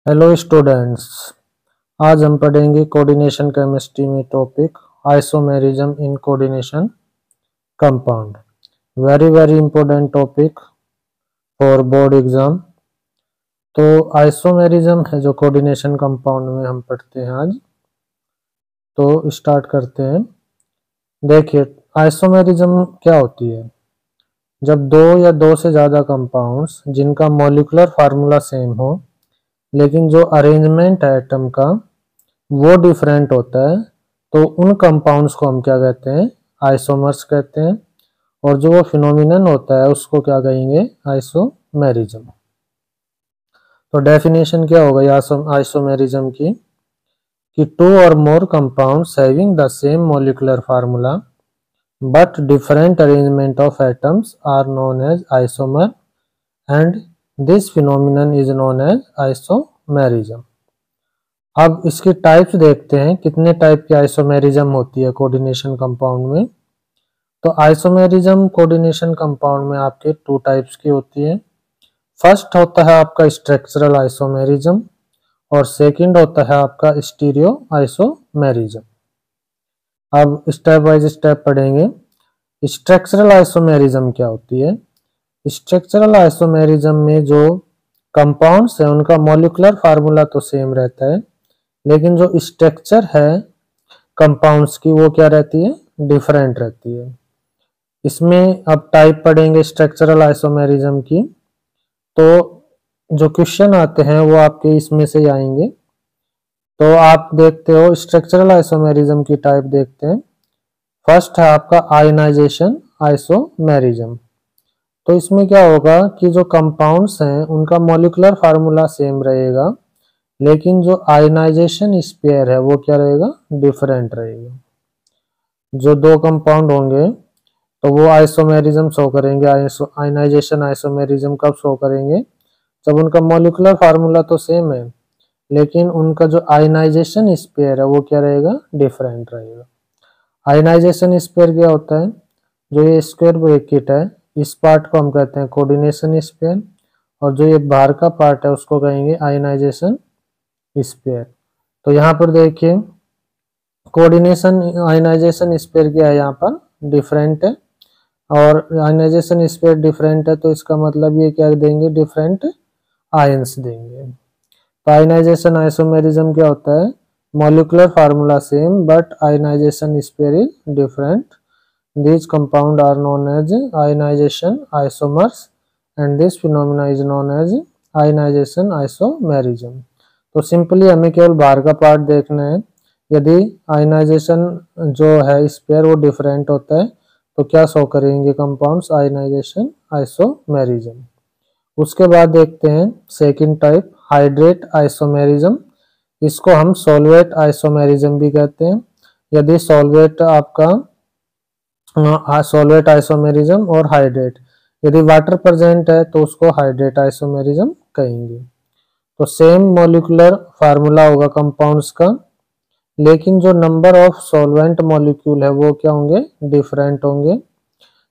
Hello students. आज हम पढ़ेंगे कोऑर्डिनेशन केमिस्ट्री में topic isomerism in coordination compound. Very very important topic for board exam. तो isomerism है जो कोऑर्डिनेशन कंपाउंड में हम पढ़ते हैं आज। तो स्टार्ट करते हैं। देखिए, आइसोमेरिज्म क्या होती है? जब दो या दो से ज़्यादा कंपाउंड्स जिनका मॉलिक्यूलर फार्मूला सेम हो लेकिन जो अरेंजमेंट है एटम का वो डिफरेंट होता है, तो उन कंपाउंड्स को हम क्या कहते हैं? आइसोमर्स कहते हैं। और जो वो फिनोमिनन होता है उसको क्या कहेंगे? आइसोमेरिज्म। तो डेफिनेशन क्या होगा आइसोमेरिज्म की? कि two or more compounds having the same molecular formula but different arrangement of atoms are known as isomer and this phenomenon is known as isomerism. अब इसकी टाइप्स देखते हैं, कितने टाइप की आइसोमेरिज्म होती है कोऑर्डिनेशन कंपाउंड में। तो आइसोमेरिज्म कोऑर्डिनेशन कंपाउंड में आपके टू टाइप्स की होती है। फर्स्ट होता है आपका स्ट्रक्चरल आइसोमेरिज्म और सेकंड होता है आपका स्टीरियो आइसोमेरिज्म। अब स्टेप वाइज स्टेप पढ़ेंगे। स्ट्रक्चरल आइसोमेरिज्म क्या होती है? स्ट्रक्चरल आइसोमेरिज्म में जो कंपाउंड्स है उनका मॉलिक्यूलर फार्मूला तो सेम रहता है, लेकिन जो स्ट्रक्चर है कंपाउंड्स की वो क्या रहती है? डिफरेंट रहती है। इसमें अब टाइप पढ़ेंगे स्ट्रक्चरल आइसोमेरिज्म की। तो जो क्वेश्चन आते हैं वो आपके इसमें से आएंगे। तो आप देखते हो स्ट्रक्चरल आइसोमेरिज्म की टाइप देखते हैं। फर्स्ट है आपका आयनाइजेशन आइसोमेरिज्म। तो इसमें क्या होगा कि जो कंपाउंड्स हैं उनका मॉलिक्यूलर फार्मूला सेम रहेगा, लेकिन जो आयनाइजेशन स्पेयर है वो क्या रहेगा? डिफरेंट रहेगा। जो दो कंपाउंड होंगे तो वो आइसोमेरिज्म शो करेंगे। आयनाइजेशन आइसोमेरिज्म कब शो करेंगे? जब उनका मॉलिक्यूलर फार्मूला तो सेम है लेकिन उनका जो आयनाइजेशन स्पेयर है वो क्या रहेगा? डिफरेंट रहेगा। आयनाइजेशन स्पेयर क्या होता है? जो ये स्क्वायर ब्रैकेट है इस पार्ट को हम कहते हैं कोऑर्डिनेशन स्पेयर, और जो ये बाहर का पार्ट है उसको कहेंगे आयनाइजेशन स्पेयर। तो यहाँ पर देखिए कोऑर्डिनेशन आयनाइजेशन स्पेयर क्या है? यहाँ पर डिफरेंट है, और आयनाइजेशन स्पेयर डिफरेंट है तो इसका मतलब ये क्या देंगे? डिफरेंट आयंस देंगे। तो आयनाइजेशन आइसोमेरिज्म क्या होता है? Molecular formula same but ionization sphere is different. These compound are known as ionization isomers and this phenomena is known as ionization isomerism। तो सिंपली हमें केवल बाहर का पार्ट देखना है। यदि आयनाइजेशन जो है स्पेयर वो डिफरेंट होता है तो क्या शो करेंगे कंपाउंड्स? Ionization isomerism. उसके बाद देखते हैं सेकंड टाइप हाइड्रेट आइसोमेरिज्म। इसको हम सॉल्वेट आइसोमेरिज्म भी कहते हैं। यदि सॉल्वेट आपका सॉल्वेट आइसोमेरिज्म और हाइड्रेट, यदि वाटर प्रेजेंट है तो उसको हाइड्रेट आइसोमेरिज्म कहेंगे। तो सेम मॉलिक्यूलर फार्मूला होगा कंपाउंड्स का, लेकिन जो नंबर ऑफ सॉल्वेंट मॉलिक्यूल है वो क्या होंगे? डिफरेंट होंगे।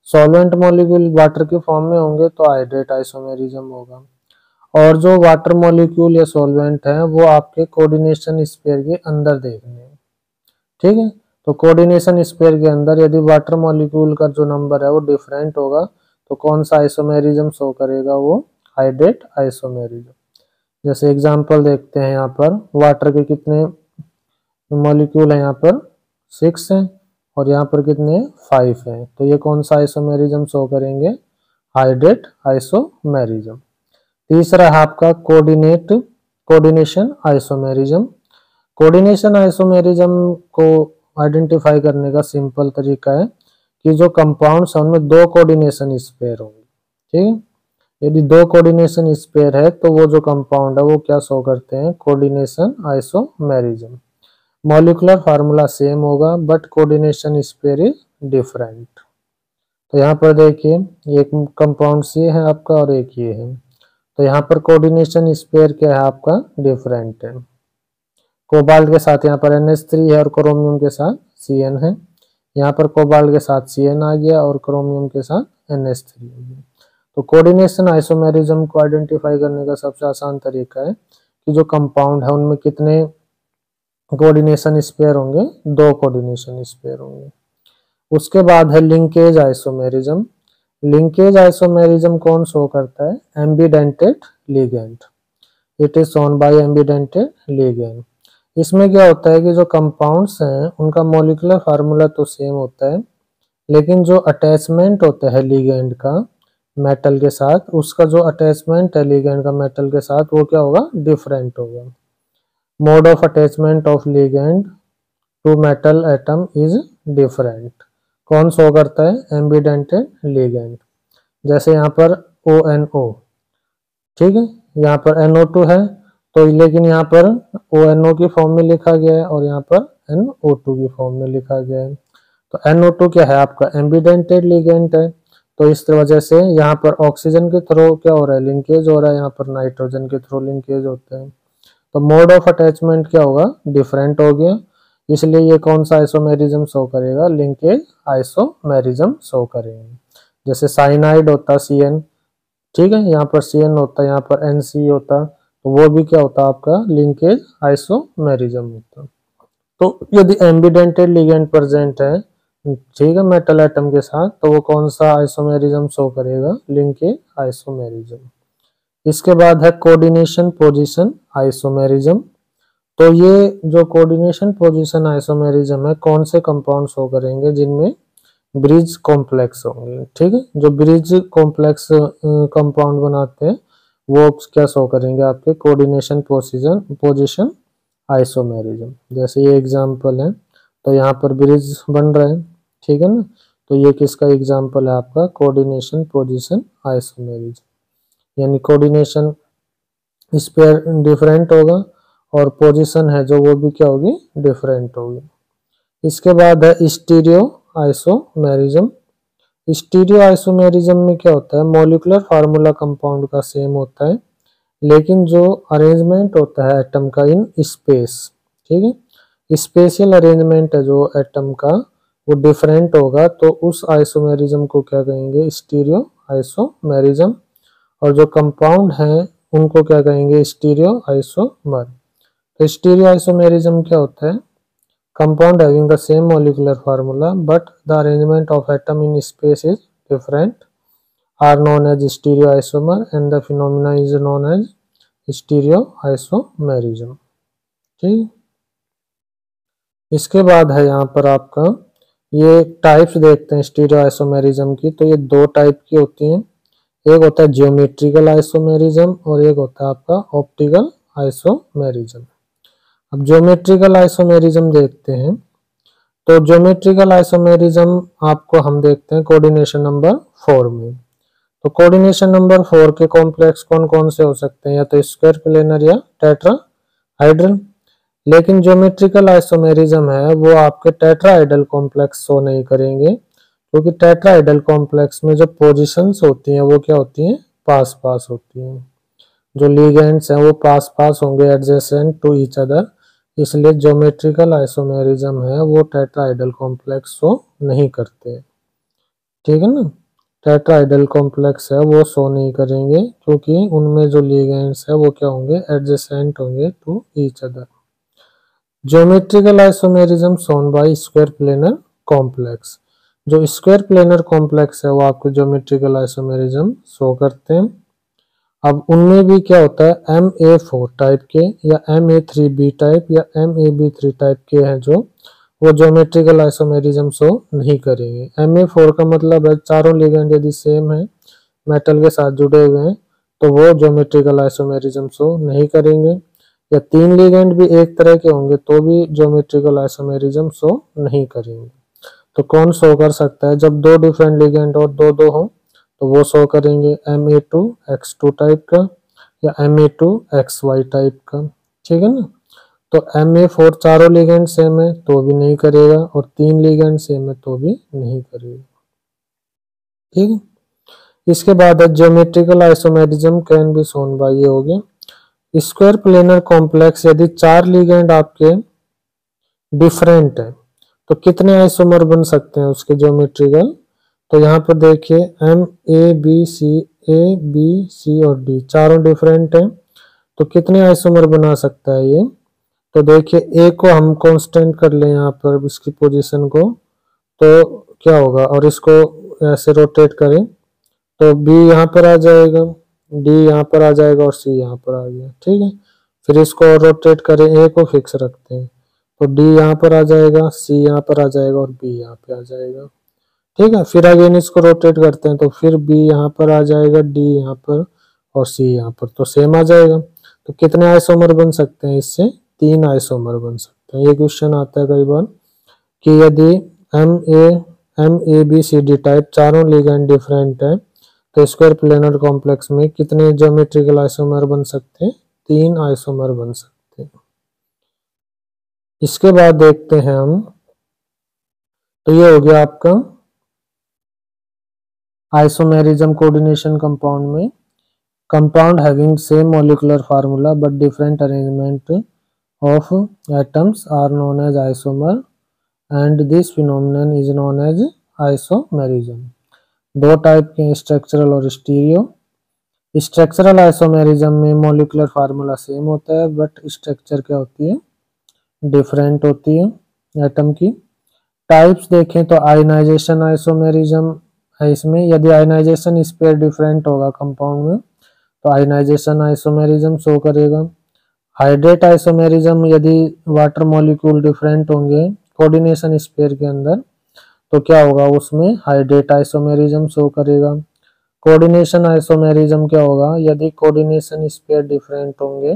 सॉल्वेंट मॉलिक्यूल वाटर के फॉर्म में होंगे तो हाइड्रेट आइसोमेरिज्म होगा, और जो वाटर मॉलिक्यूल या सॉल्वेंट है वो आपके कोऑर्डिनेशन स्पेयर के अंदर देखने हैं। ठीक है, तो कोऑर्डिनेशन स्पेयर के अंदर यदि वाटर मॉलिक्यूल का जो नंबर है वो डिफरेंट होगा तो कौन सा आइसोमेरिज्म शो करेगा? वो हाइड्रेट आइसोमेरिज्म। जैसे एग्जांपल देखते हैं, यहाँ पर वाटर के कितने मॉलिक्यूल है? यहाँ पर 6 हैं और यहाँ पर कितने? 5 हैं। तो ये कौन सा आइसोमेरिज्म शो करेंगे? Hydrate isomerism. तीसरा है आपका कोऑर्डिनेशन आइसोमेरिज्म। कोऑर्डिनेशन आइसोमेरिज्म को आइडेंटिफाई करने का सिंपल तरीका है कि जो कंपाउंड्स हैं उनमें दो कोऑर्डिनेशन स्पेयर होंगे। ठीक है, यदि दो कोऑर्डिनेशन स्पेयर है तो वो जो कंपाउंड है वो क्या शो करते हैं? Coordination isomerism. Molecular formula same होगा but coordination sphere is different. तो यहाँ पर देखिए एक कंपाउंड ये है आपका और एक ये है, तो यहाँ पर कोऑर्डिनेशन स्पेयर क्या है आपका? डिफरेंट है। कोबाल्ट के साथ यहाँ पर NH3 है और क्रोमियम के साथ Cn है। यहाँ पर कोबाल्ट के साथ Cn आ गया और क्रोमियम के साथ NH3 आ गया। तो कोऑर्डिनेशन आइसोमेरिज्म को आइडेंटिफाई करने का सबसे आसान तरीका है कि जो कंपाउंड है उनमें कितने कोऑर्डिनेशन स्पेयर होंगे, 2 कोऑर्डिनेशन स्पेयर होंगे। उसके बाद है लिंकेज आइसोमेरिज्म। लिंकेज आइसोमेरिज्म कौन शो करता है? Ambidentate ligand. It is shown by ambidentate ligand. इसमें क्या होता है कि जो कंपाउंड्स हैं उनका मॉलिक्यूलर फार्मूला तो सेम होता है, लेकिन जो अटैचमेंट होता है लिगेंड का मेटल के साथ, उसका जो अटैचमेंट है लिगेंड का मेटल के साथ, वो क्या होगा? डिफरेंट होगा। Mode of attachment of ligand to metal atom is different. कौन शो करता है? Ambidentate ligand. जैसे यहाँ पर ONO, ठीक है, यहाँ पर NO2 है, तो लेकिन यहाँ पर ONO की फॉर्म में लिखा गया है और यहाँ पर NO2 की फॉर्म में लिखा गया है। तो NO2 क्या है? आपका एम्बिडेंटेड लिगेंड है। तो इस वजह से यहाँ पर ऑक्सीजन के थ्रू क्या हो रहा है? लिंकेज हो रहा है। यहाँ पर नाइट्रोजन के थ्रू लिंकेज होता है। तो मोड ऑफ अटैचमेंट क्या होगा? डिफरेंट हो गया। इसलिए ये कौन सा आइसोमेरिज्म शो करेगा? लिंकेज आइसोमेरिज्म शो करेंगे। जैसे साइनाइड होता CN, ठीक है, यहाँ पर CN होता है, यहाँ पर NC होता, तो वो भी क्या होता? आपका लिंकेज आइसोमेरिज्म होता। तो यदि एम्बिडेंटेड लिगेंड प्रेजेंट है, ठीक है, मेटल एटम के साथ, तो वो कौन सा आइसोमेरिज्म शो करेगा? Linkage isomerism. इसके बाद है कोऑर्डिनेशन पोजीशन आइसोमेरिज्म। तो ये जो कोऑर्डिनेशन पोजीशन आइसोमेरिज्म है, कौन से कंपाउंड शो करेंगे? जिनमें ब्रिज कॉम्प्लेक्स होंगे, ठीक है। जो ब्रिज कॉम्प्लेक्स कंपाउंड बनाते हैं वो क्या शो करेंगे? आपके कोऑर्डिनेशन पोजीशन आइसोमेरिज्म। जैसे ये एग्जांपल है, तो यहाँ पर ब्रिज बन रहा है, ठीक है ना, तो ये किसका एग्जांपल है? आपका कोऑर्डिनेशन पोजीशन आइसोमेरिज्म। यानी कोऑर्डिनेशन स्पेयर डिफरेंट होगा और पोजीशन है जो वो भी क्या होगी? डिफरेंट होगी। इसके बाद है स्टीरियो आइसोमेरिज्म। स्टीरियो आइसोमेरिज्म में क्या होता है? मॉलिक्यूलर फार्मूला कंपाउंड का सेम होता है, लेकिन जो अरेंजमेंट होता है एटम का इन स्पेस, ठीक है, स्पेशियल अरेंजमेंट है जो एटम का, वो डिफरेंट होगा। तो उस आइसोमेरिज्म को क्या कहेंगे? Stereo isomerism. और जो कंपाउंड है उनको क्या कहेंगे? Stereo isomer. तो स्टीरियो आइसोमेरिज्म क्या होता है? Compound having the same molecular formula but the arrangement of atom in space is different are known as stereoisomer and the phenomena is known as stereoisomerism। ठीक, इसके बाद है यहाँ पर आपका ये टाइप्स देखते हैं स्टीरियोआइसोमेरिज्म की। तो ये 2 टाइप की होती हैं, एक होता है जियोमेट्रिकल आइसोमेरिज्म और एक होता है आपका ऑप्टिकल आइसोमेरिज्म। अब ज्योमेट्रिकल आइसोमेरिज्म देखते हैं। तो ज्योमेट्रिकल आइसोमेरिज्म आपको हम देखते हैं कोऑर्डिनेशन नंबर 4 में। तो कोऑर्डिनेशन नंबर 4 के कॉम्प्लेक्स कौन कौन से हो सकते हैं? या तो स्क्वायर प्लेनर या टेट्राहाइड्रल। लेकिन ज्योमेट्रिकल आइसोमेरिज्म है वो आपके टेट्राहाइड्रल कॉम्प्लेक्स शो नहीं करेंगे, क्योंकि टेट्राहाइड्रल कॉम्प्लेक्स में जो पोजीशंस होती हैं वो क्या होती हैं? पास पास होती हैं। जो लिगेंड्स हैं वो पास पास होंगे एडजेसेंट टू ईच अदर, इसलिए ज्योमेट्रिकल आइसोमेरिज्म है वो टेट्राहाइड्रल कॉम्प्लेक्स शो नहीं करते, ठीक है ना। टेट्राहाइड्रल कॉम्प्लेक्स है वो शो नहीं करेंगे क्योंकि उनमें जो लिगेंड्स है वो क्या होंगे? एडजेसेंट होंगे to each other. Geometrical isomerism shown by square planar complex. जो स्क्वायर प्लेनर कॉम्प्लेक्स है वो आपको ज्योमेट्रिकल आइसोमेरिज्म शो करते हैं। अब उनमें भी क्या होता है? MA4 टाइप के या MA3B टाइप या MAB3 टाइप के हैं जो वो ज्योमेट्रिकल आइसोमेरिज्म शो नहीं करेंगे। MA4 का मतलब है चारों लिगेंड यदि सेम है, मेटल के साथ जुड़े हुए हैं, तो वो ज्योमेट्रिकल आइसोमेरिज्म शो नहीं करेंगे। या 3 लिगेंड भी एक तरह के होंगे तो भी ज्योमेट्रिकल आइसोमेरिज्म शो नहीं करेंगे। तो कौन शो कर सकता है? जब 2 डिफरेंट लिगेंड और 2 हो तो वो शो करेंगे MA2X2 टाइप का या MA2XY टाइप का, ठीक है ना। तो MA4 चारों लिगेंड सेम है तो भी नहीं करेगा और 3 लिगेंड सेम है तो भी नहीं करेगा, ठीक है। इसके बाद है geometrical isomerism can be shown by, ये हो गया स्क्वायर प्लेनर कॉम्प्लेक्स। यदि 4 लिगेंड आपके डिफरेंट है तो कितने आइसोमर बन सकते हैं उसके ज्योमेट्रिकल? तो यहाँ पर देखिए A B C और D चारों डिफरेंट हैं, तो कितने आइसोमर बना सकता है ये? तो देखिए ए को हम कांस्टेंट कर लें यहाँ पर इसकी पोजीशन को, तो क्या होगा, और इसको ऐसे रोटेट करें तो बी यहाँ पर आ जाएगा, डी यहाँ पर आ जाएगा और सी यहाँ पर आ गया। ठीक है, फिर इसको और रोटेट करें, ए को फिक्स रखते हैं तो डी यहाँ पर आ जाएगा, सी यहाँ पर आ जाएगा और बी यहाँ पे आ जाएगा। ठीक है, फिर अगेन इसको रोटेट करते हैं तो फिर बी यहाँ पर आ जाएगा, डी यहाँ पर और सी यहाँ पर, तो सेम आ जाएगा। तो कितने आइसोमर बन सकते हैं इससे? 3 आइसोमर बन सकते हैं। ये क्वेश्चन आता है कई बार कि यदि M A B C D type चारों लिगेंड डिफरेंट है तो स्क्वायर प्लेनर कॉम्प्लेक्स में कितने ज्योमेट्रिकल आइसोमर बन सकते हैं? 3 आइसोमर बन सकते हैं। इसके बाद देखते हैं हम, तो ये हो गया आपका आइसोमेरिज्म कोऑर्डिनेशन कंपाउंड में। Compound having same molecular formula but different arrangement of atoms are known as isomer and this phenomenon is known as isomerism. 2 type के स्ट्रक्चरल और स्टीरियो। स्ट्रक्चरल आइसोमेरिज्म में मॉलिक्यूलर फार्मूला सेम होता है but structure क्या होती है? Different होती है एटम की। टाइप्स देखें तो आयनाइजेशन आइसोमेरिज्म है इसमें, यदि आयनाइजेशन स्पेयर डिफरेंट होगा कंपाउंड में तो आयनाइजेशन आइसोमेरिज्म शो करेगा। हाइड्रेट आइसोमेरिज्म, यदि वाटर मॉलिक्यूल डिफरेंट होंगे कोऑर्डिनेशन स्पेयर के अंदर तो क्या होगा, उसमें हाइड्रेट आइसोमेरिज्म शो करेगा। कोऑर्डिनेशन आइसोमेरिज्म क्या होगा, यदि कोऑर्डिनेशन स्पेयर डिफरेंट होंगे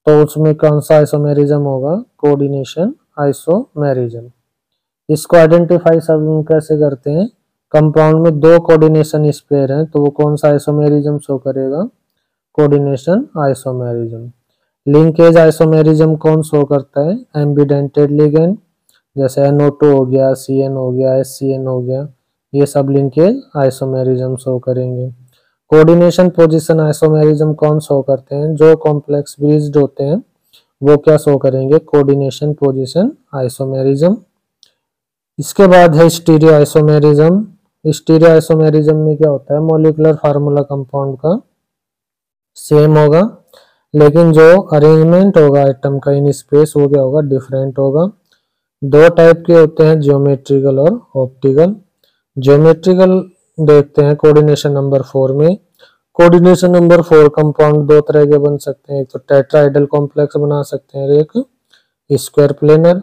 तो उसमें कौन सा आइसोमेरिज्म होगा? Coordination isomerism. इसको आइडेंटिफाई सब कैसे करते हैं? कंपाउंड में 2 कोऑर्डिनेशन स्पेयर हैं तो वो कौन सा आइसोमेरिज्म शो करेगा? Coordination isomerism. लिंकेज आइसोमेरिज्म कौन शो करता है? एम्बिडेंटेड लिगेंड, जैसे NO2 हो गया, CN हो गया, SCN हो गया, ये सब लिंकेज आइसोमेरिज्म शो करेंगे। कोऑर्डिनेशन पोजीशन आइसोमेरिज्म कौन शो करते हैं? जो कॉम्प्लेक्स ब्रिज्ड होते हैं वो क्या शो करेंगे? Coordination position isomerism. इसके बाद है स्टीरियो आइसोमेरिज्म। स्टीरियो आइसोमेरिज्म में क्या होता है? मॉलिक्यूलर फार्मूला कंपाउंड का सेम होगा लेकिन जो अरेंजमेंट होगा एटम का इन स्पेस वो क्या होगा? डिफरेंट होगा। 2 टाइप के होते हैं, ज्योमेट्रिकल और ऑप्टिकल। ज्योमेट्रिकल देखते हैं कोऑर्डिनेशन नंबर 4 में। कोऑर्डिनेशन नंबर 4 कंपाउंड 2 तरह के बन सकते हैं, एक तो टेट्राहेड्रल कॉम्प्लेक्स बना सकते हैं और एक स्क्वायर प्लेनर।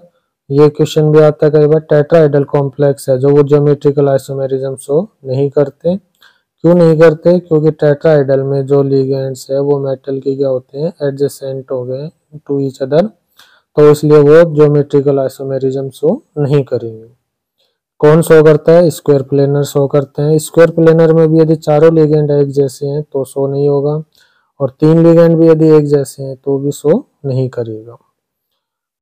ये क्वेश्चन भी आता है कई बार, टेट्राहेड्रल कॉम्प्लेक्स है जो वो ज्योमेट्रिकल आइसोमेरिज्म शो नहीं करते। क्यों नहीं करते? क्योंकि टेट्राहेड्रल में जो लिगेंड्स है वो मेटल के क्या होते हैं? एडजेसेंट हो गए टू ईच अदर, तो इसलिए वो ज्योमेट्रिकल आइसोमेरिज्म शो नहीं करेंगे। कौन शो करता है? स्क्वायर प्लेनर शो करते हैं। स्क्वायर प्लेनर में भी यदि चारों लिगेंड एक जैसे हैं तो शो नहीं होगा और 3 लिगेंड भी यदि एक जैसे हैं तो भी शो नहीं करेगा।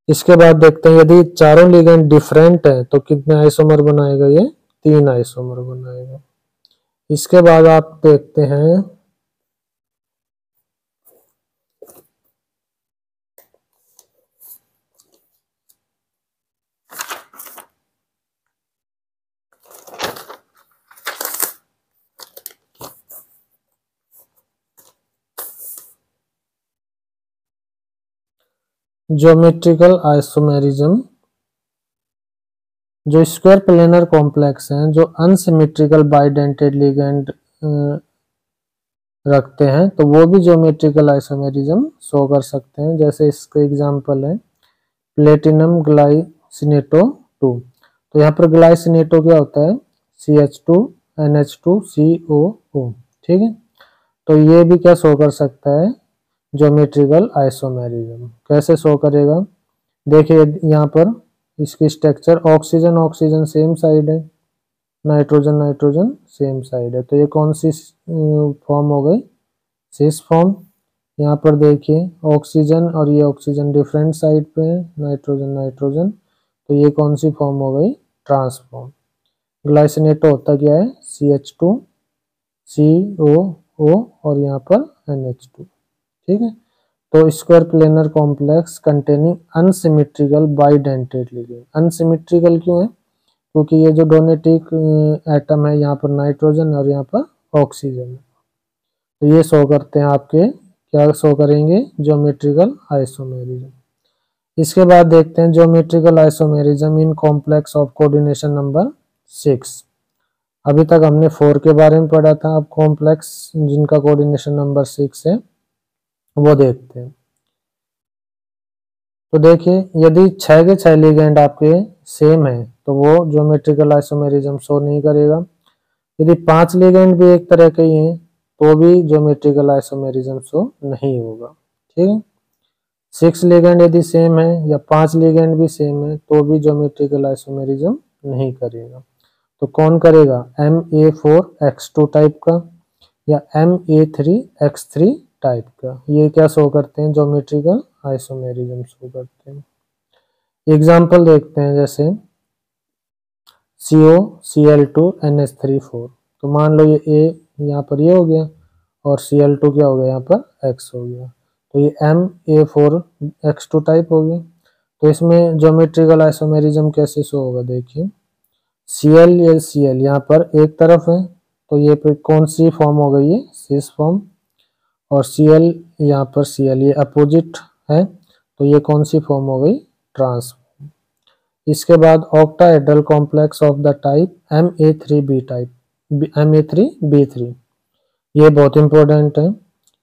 इसके बाद देखते हैं यदि चारों लिगेंड डिफरेंट है तो कितने आइसोमर बनाएगा? ये 3 आइसोमर बनाएगा। इसके बाद आप देखते हैं ज्योमेट्रिकल आइसोमेरिज्म। जो स्क्वायर प्लेनर कॉम्प्लेक्स हैं जो अनसिमेट्रिकल बाइडेंटेड लिगेंड रखते हैं तो वो भी ज्योमेट्रिकल आइसोमेरिज्म शो कर सकते हैं। जैसे इसका एग्जांपल है प्लेटिनम ग्लाइसिनेटो 2। तो यहाँ पर ग्लाइसिनेटो क्या होता है? CH2 NH2 COO। ठीक है, तो ये भी क्या शो कर सकता है? Geometrical isomerism. कैसे शो करेगा? देखिए यहाँ पर इसकी structure, oxygen oxygen same side है, नाइट्रोजन नाइट्रोजन सेम साइड है, तो ये कौन सी फॉर्म हो गई? Cis form. यहाँ पर देखिए ऑक्सीजन और ये ऑक्सीजन डिफरेंट साइड पे है, नाइट्रोजन नाइट्रोजन, तो ये कौन सी फॉर्म हो गई? ट्रांसफॉर्म। ग्लाइसिनेटो होता क्या है? CH2 COO और यहाँ पर NH2। ठीक है, तो square planar complex containing unsymmetrical bidentate ligand. Unsymmetrical क्यों है? क्योंकि ये जो डोनेटिक एटम है यहाँ पर नाइट्रोजन और यहाँ पर ऑक्सीजन है, तो ये शो करते हैं आपके क्या शो करेंगे, ज्योमेट्रिकल आइसोमेरिज्म। इसके बाद देखते हैं geometrical isomerism in complex of coordination number 6। अभी तक हमने 4 के बारे में पढ़ा था, अब कॉम्प्लेक्स जिनका कोऑर्डिनेशन नंबर 6 है वो देखते हैं। तो देखिए, यदि 6 के 6 लिगेंड आपके सेम है तो वो ज्योमेट्रिकल आइसोमेरिज्म शो नहीं करेगा। यदि 5 लिगेंड भी एक तरह के ही हैं तो भी ज्योमेट्रिकल आइसोमेरिज्म शो नहीं होगा। ठीक है, 6 लिगेंड यदि सेम है या 5 लिगेंड भी सेम है तो भी ज्योमेट्रिकल आइसोमेरिज्म नहीं करेगा। तो कौन करेगा, Ma4X2 टाइप का या Ma3X3 टाइप का, ये क्या शो करते हैं, ज्योमेट्रिकल आइसोमेरिज्म शो करते हैं। एग्जाम्पल देखते हैं, जैसे COCl2NH3 4। तो मान लो ये A यहाँ पर ये हो गया और Cl2 क्या हो गया, यहाँ पर X हो गया, तो ये Ma4X2 टाइप हो गया। तो इसमें ज्योमेट्रिकल आइसोमेरिज्म कैसे शो होगा, देखिए Cl या Cl यहाँ पर एक तरफ है तो ये पे कौन सी फॉर्म हो गई है, सिस फॉर्म, और Cl यहाँ पर Cl ये अपोजिट है तो ये कौन सी फॉर्म हो गई, ट्रांस। इसके बाद octahedral complex of the type Ma3B type, Ma3B3, ये बहुत इंपॉर्टेंट है।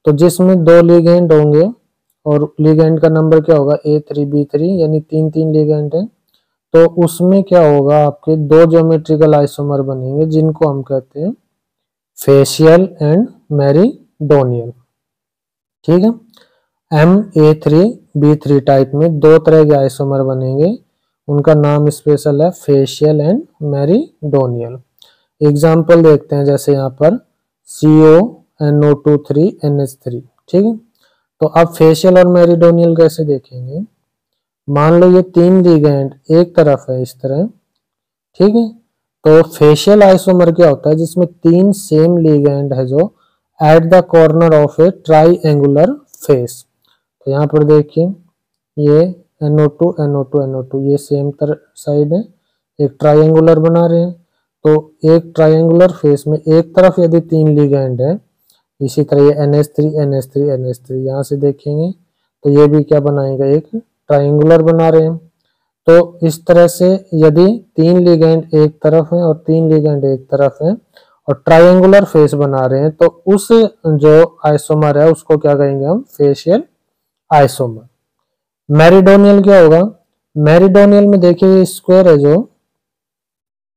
तो जिसमें 2 लिगेंड होंगे और लिगेंड का नंबर क्या होगा, A3B3, यानी 3 लिगेंड है, तो उसमें क्या होगा, आपके 2 ज्योमेट्रिकल आइसोमर बनेंगे जिनको हम कहते हैं फेशियल एंड मेरीडोनियल। ठीक है, Ma3B3 टाइप में 2 तरह के आइसोमर बनेंगे, उनका नाम स्पेशल है फेशियल एंड मेरीडोनियल। एग्जाम्पल देखते हैं, जैसे यहाँ पर CONO2 3NH3। ठीक है, तो अब फेशियल और मेरीडोनियल कैसे देखेंगे, मान लो ये 3 लिगेंड एक तरफ है इस तरह। ठीक है, तो फेशियल आइसोमर क्या होता है, जिसमें 3 सेम लिगेंड है जो at the corner of A triangular face. तो यहाँ पर देखिए ये NO2 NO2 NO2 ये सेम साइड है, एक ट्राइएंगुलर बना रहे हैं। तो एक ट्राइएंगुलर फेस में एक तरफ यदि 3 लिगेंड है, इसी तरह ये NH3 NH3 NH3 यहाँ से देखेंगे तो ये भी क्या बनाएगा, एक ट्राइएंगुलर बना रहे हैं। तो इस तरह से यदि 3 लिगेंड एक तरफ है और 3 लिगेंड एक तरफ है और ट्राइएंगुलर फेस बना रहे हैं, तो उस जो आइसोमर है उसको क्या कहेंगे हम, फेशियल आइसोमर। मेरीडोनियल क्या होगा, मेरीडोनियल में देखिए स्क्वायर है, जो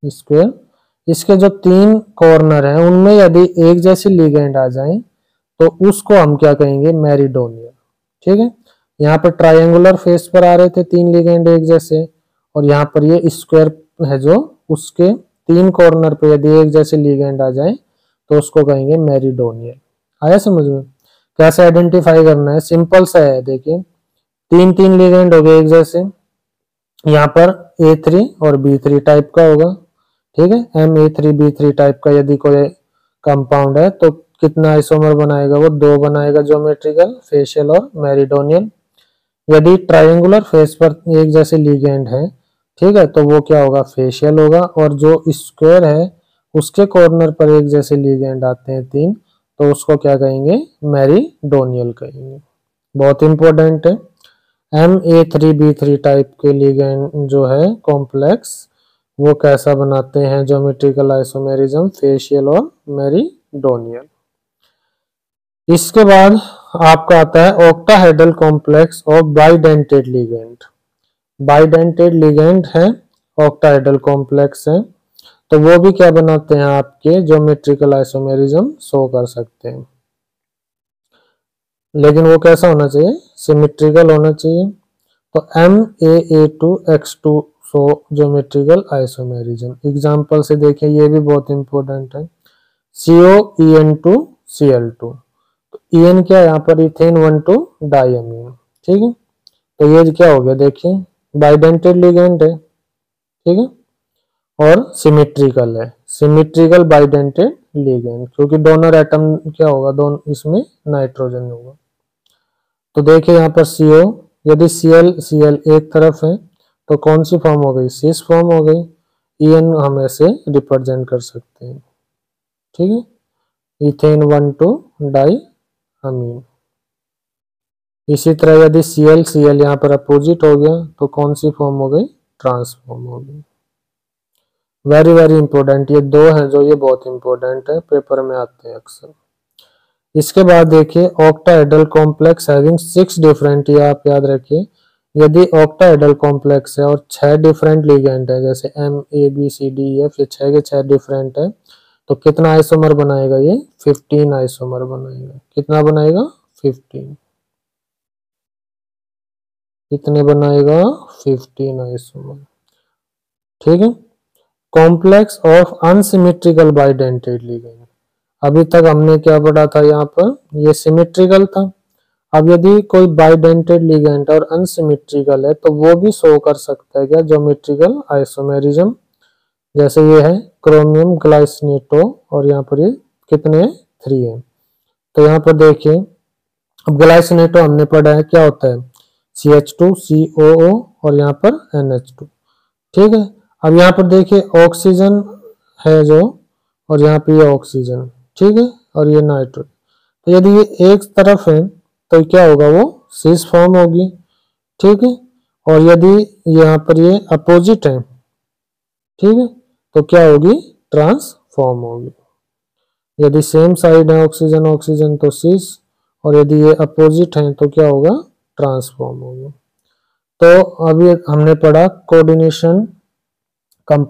स्क्वायर, इसके जो 3 कॉर्नर हैं उनमें यदि एक जैसी लिगेंड आ जाए तो उसको हम क्या कहेंगे, मेरीडोनियल। ठीक है, यहाँ पर ट्राइएंगुलर फेस पर आ रहे थे 3 लिगेंड एक जैसे, और यहाँ पर ये स्क्वायर है जो उसके 3 कॉर्नर पे यदि एक जैसे लिगेंड आ जाए तो उसको कहेंगे मेरीडोनियल। आया समझ में, कैसे आइडेंटिफाई करना है, सिंपल सा है। देखिए 3 लिगेंड हो गए एक जैसे, यहाँ पर A3 और B3 टाइप का होगा। ठीक है, Ma3B3 टाइप का यदि कोई कंपाउंड है तो कितना आइसोमर बनाएगा, वो 2 बनाएगा, ज्योमेट्रिकल, फेशियल और मेरीडोनियल। यदि ट्राइएंगुलर फेस पर एक जैसे लिगेंड है, ठीक है, तो वो क्या होगा, फेशियल होगा, और जो स्क्वायर है उसके कॉर्नर पर एक जैसे लिगेंड आते हैं 3, तो उसको क्या कहेंगे, मेरीडोनियल कहेंगे। बहुत इंपॉर्टेंट है। Ma3B3 टाइप के लिगेंड जो है कॉम्प्लेक्स, वो कैसा बनाते हैं, ज्योमेट्रिकल आइसोमेरिज्म, फेशियल और मेरीडोनियल। इसके बाद आपका आता है octahedral complex of bidentate ligand. Bidentate ligand है, ऑक्टाहेड्रल कॉम्प्लेक्स है, तो वो भी क्या बनाते हैं, आपके ज्योमेट्रिकल आइसोमेरिज्म शो कर सकते हैं। लेकिन वो कैसा होना चाहिए, सिमेट्रिकल होना चाहिए। तो MAA2X2 show geometrical isomerism. Example से देखिए, ये भी बहुत इंपॉर्टेंट है, COEN2Cl2। तो EN क्या है, यहाँ पर इथेन 1,2 डाइअमीन। ठीक है, तो ये क्या हो गया, देखिए बाइडेंटेड लिगेंड है, ठीक है, और सिमेट्रिकल है, सिमेट्रिकल बाइडेंटेड लिगेंड, क्योंकि डोनर एटम क्या होगा, दोनों इसमें नाइट्रोजन होगा। तो देखिए यहाँ पर CO, यदि Cl एक तरफ है तो कौन सी फॉर्म हो गई, सिस फॉर्म हो गई। EN हम ऐसे रिप्रेजेंट कर सकते हैं। ठीक है, इथेन 1,2 डाई अमीन। इसी तरह यदि Cl Cl यहाँ पर अपोजिट हो गया तो कौन सी फॉर्म हो गई, ट्रांसफॉर्म हो गई। वेरी वेरी इंपॉर्टेंट, ये दो हैं जो ये बहुत इंपॉर्टेंट है, पेपर में आते हैं अक्सर। इसके बाद देखिए ऑक्टाहेड्रल कॉम्प्लेक्स हैविंग 6 डिफरेंट, ये आप याद रखिए, यदि ऑक्टाहेड्रल कॉम्प्लेक्स है और 6 डिफरेंट लिगेंड है, जैसे MABCDEF, ये 6 के 6 डिफरेंट है, तो कितना आइसोमर बनाएगा ये, 15 आइसोमर बनाएगा। कितना बनाएगा, 15। कितने बनाएगा, 15 आइसोमर। ठीक है। Complex of unsymmetrical bidentate ligand, अभी तक हमने क्या पढ़ा था, यहाँ पर ये सिमेट्रिकल था। अब यदि कोई बाइडेंटेड लिगेंड और अनसिमेट्रिकल है तो वो भी शो कर सकता है क्या, ज्योमेट्रिकल आइसोमेरिज्म। जैसे ये है क्रोमियम ग्लाइसिनेटो और यहाँ पर ये कितने 3 है। तो यहाँ पर देखिए अब ग्लाइसिनेटो हमने पढ़ा है क्या होता है, CH2 COO और यहाँ पर NH2। ठीक है। अब यहाँ पर देखिए ऑक्सीजन है जो, और यहाँ पे ये ऑक्सीजन, ठीक है, और ये नाइट्रोजन। तो यदि ये एक तरफ है तो क्या होगा, वो सिस फॉर्म होगी। ठीक है। और यदि यहाँ पर ये अपोजिट है, ठीक है, तो क्या होगी, ट्रांसफॉर्म होगी। यदि सेम साइड है ऑक्सीजन ऑक्सीजन तो सिस, और यदि ये अपोजिट है तो क्या होगा, ट्रांसफॉर्म होगा। तो अभी हमने पढ़ा कोऑर्डिनेशन कंपाउंड